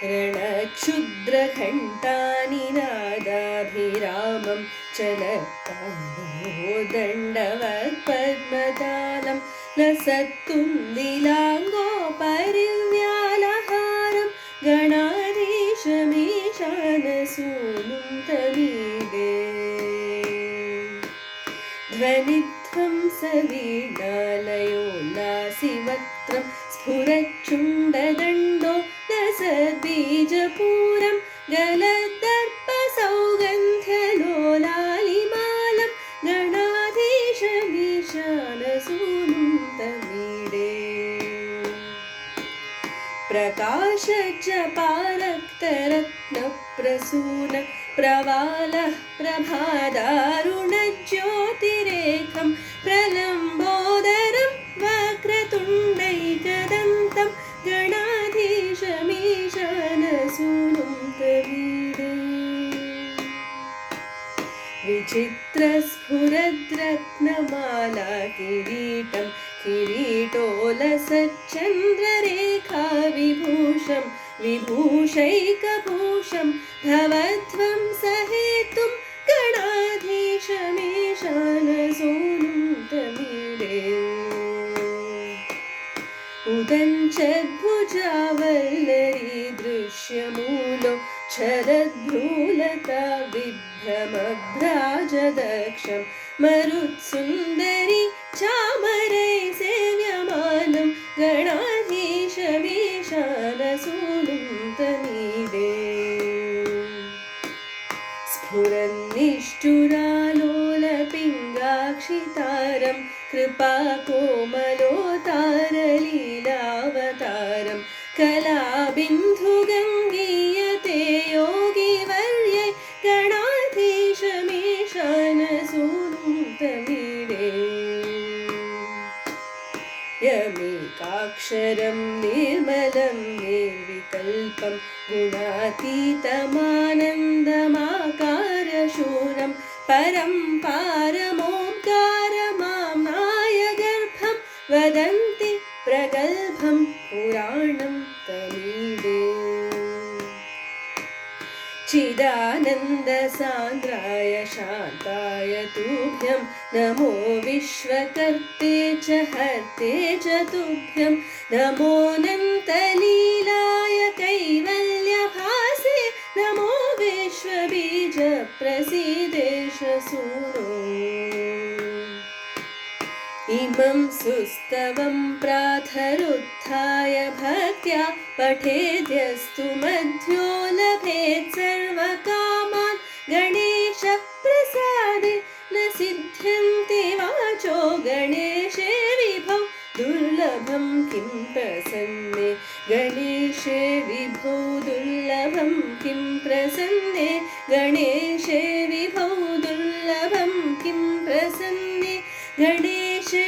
रणक्षुद्रघण्टानिनादाभिरामं चलत्ताण्डवो दण्डवत्पद्मतालं लसत्तुन्दिलाङ्गोपरिव्यालहारं गणाधीशमीशानसूनुं तमीडे ध्वनिध्वंसवीणालयोल्लासिवक्त्रं स्फुरच्चुण्डदण्डो लसद्बीजपूरं गलदर्पसौगन्ध्यलोलालिमालं गणाधीशमीशानसूनुं तमीडे प्रकाशजपारक्तरत्नप्रसून प्रवालः प्रभादारुणज्योतिरेखं प्रलम्बोदरं वक्रतुण्डैकदन्तं गणाधीशमीशानसूनुं तमीडे विचित्रस्फुरद्रत्नमाला किरीटं किरीटोलसच्चन्द्ररेखाविभूषं विभूषैकभूषं भवध्वंसहेतुं गणाधीशमीशानसूनुं तमीडे उदञ्चद्भुजावल्लरी दृश्यमूलो शरद्भ्रूलता बिभ्रमभ्राजदक्षं मरुत्सुन्दरी चामरे सेव्यमानं गणाधीशमीशानसूनुं तमीडे स्फुरन्निष्ठुरालोलपिङ्गाक्षितारं कृपाकोमलोतारलीलावतारं कलाबिन्धुगङ्गीयते योगिवर्यै गणाधीशमीशानसूनुं तमीडे यमेकाक्षरं निर्मलं निर्विकल्पं गुणातीतमानन्दमाकारशूरं परं पारमोङ्कारमाम्नायगर्भं वदन्ति प्रगल्भं पुराणं तमीडे चिदानन्दसान्द्राय शान्ताय तुभ्यं नमो विश्वकर्ते च हर्ते च तुभ्यं नमोऽनन्तलीलाय कैवल्यभासे नमो विश्वबीजप्रसीदेश सूनो इमं सुस्तवं प्रातरुत्थाय भक्त्या पठेद्यस्तु मध्यो लभेत् सर्वकामान् गणेशप्रसादे न सिद्ध्यन्ति वाचो गणेशे विभौ दुर्लभं किं प्रसन्ने गणेशे विभौ दुर्लभं किं प्रसन्ने गणेशे विभौ दुर्लभं किं प्रसन्ने गणेशे